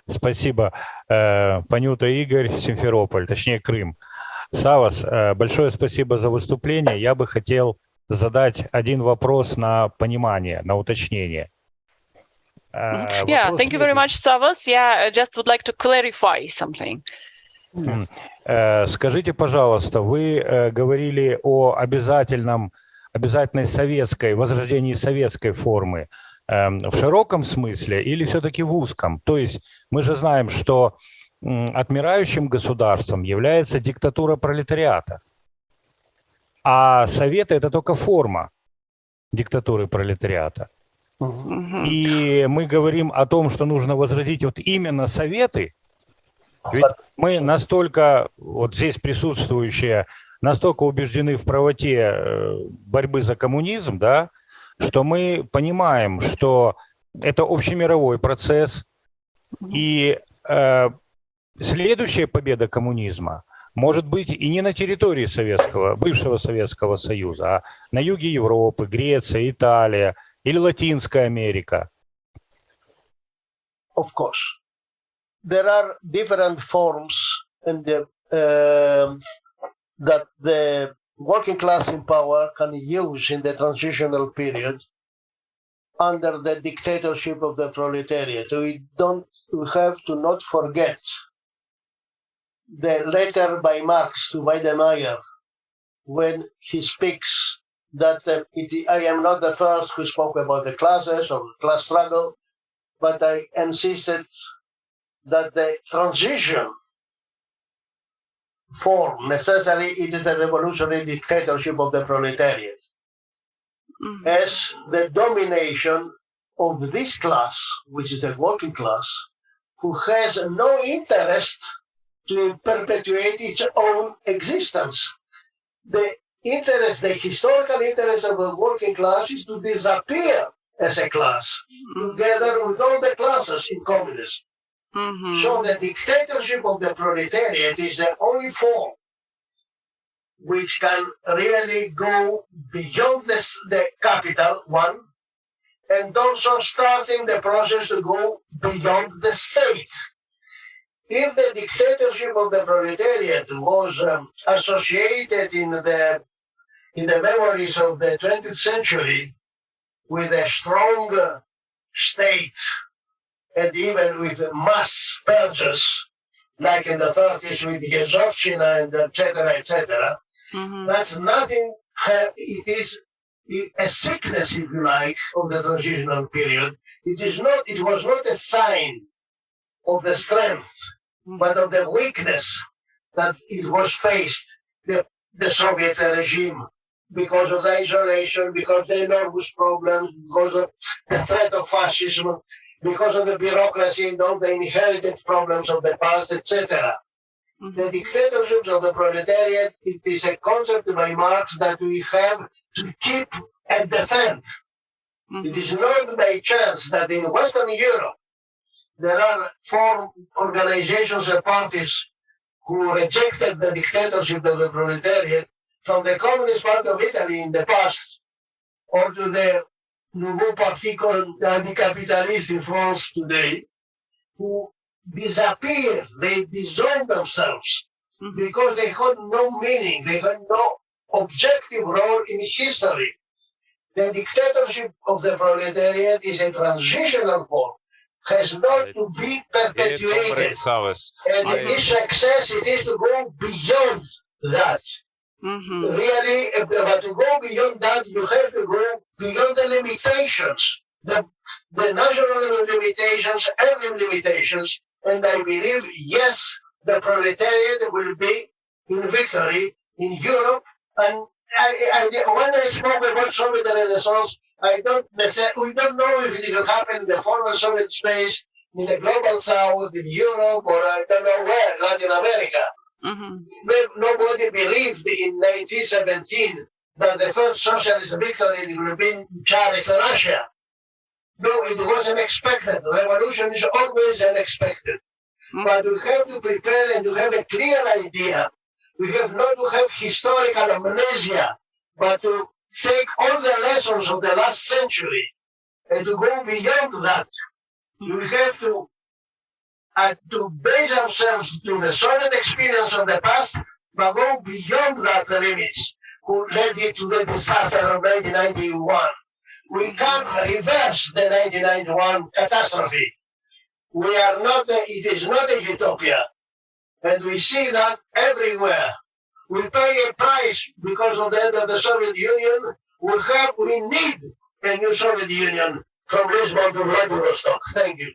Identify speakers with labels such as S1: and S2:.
S1: Спасибо. Панюта Игорь, Симферополь, точнее Крым. Савас, большое спасибо за выступление. Я бы хотел задать один вопрос на понимание, на уточнение.
S2: Yeah, thank you very much, Savas. Yeah, I just would like to clarify something.
S1: Скажите, пожалуйста, вы говорили о обязательной советской, возрождении советской формы в широком смысле или все-таки в узком? То есть мы же знаем, что отмирающим государством является диктатура пролетариата, а Советы – это только форма диктатуры пролетариата. И мы говорим о том, что нужно возродить вот именно Советы, ведь мы настолько, вот здесь присутствующие, настолько убеждены в правоте борьбы за коммунизм, да, что мы понимаем, что это общемировой процесс, и следующая победа коммунизма может быть и не на территории бывшего Советского Союза, а на юге Европы, Греция, Италия или Латинская Америка.
S3: Of course. There are different forms in that the working class in power can use in the transitional period under the dictatorship of the proletariat. We have to not forget the letter by Marx to Weidemeier when he speaks that I am not the first who spoke about the classes or class struggle, but I insisted that the transition form necessary, it is a revolutionary dictatorship of the proletariat. As the domination of this class, which is a working class, who has no interest to perpetuate its own existence. The historical interest of the working class is to disappear as a class, together with all the classes in communism. So the dictatorship of the proletariat is the only form which can really go beyond the capital, one, and also starting the process to go beyond the state. If the dictatorship of the proletariat was associated in the memories of the 20th century with a strong state and even with mass purges, like in the 30s with Yezhovshchina and etc., that's nothing. It is a sickness, if you like, of the transitional period. It was not a sign of the strength, but of the weakness that it was faced, the Soviet regime, because of the isolation, because of the enormous problems, because of the threat of fascism, because of the bureaucracy and all the inherited problems of the past, etc. The dictatorships of the proletariat, it is a concept by Marx that we have to keep and defend. It is not by chance that in Western Europe there are 4 organizations and parties who rejected the dictatorship of the proletariat, from the Communist Party of Italy in the past, or to the Nouveau Parti Anticapitaliste in France today, who disappeared, they dissolved themselves because they had no meaning, they had no objective role in history. The dictatorship of the proletariat is a transitional form, has not to be perpetuated. And in this success, it is to go beyond that. Really, but to go beyond that, you have to go beyond the limitations, the national limitations, and limitations. And I believe, yes, the proletariat will be in victory in Europe. And when I spoke about Soviet Renaissance, we don't know if it will happen in the former Soviet space, in the global south, in Europe, or I don't know where, Latin America. Nobody believed in 1917 that the first socialist victory in European Tsarist Russia. No, it was unexpected. Revolution is always unexpected. But we have to prepare and to have a clear idea. We have not to have historical amnesia, but to take all the lessons of the last century and to go beyond that. We have to and to base ourselves to the Soviet experience of the past, but go beyond that limits, who led it to the disaster of 1991. We can't reverse the 1991 catastrophe. We are not, it is not a utopia. And we see that everywhere. We pay a price because of the end of the Soviet Union. We need a new Soviet Union from Lisbon to Vladivostok. Thank you.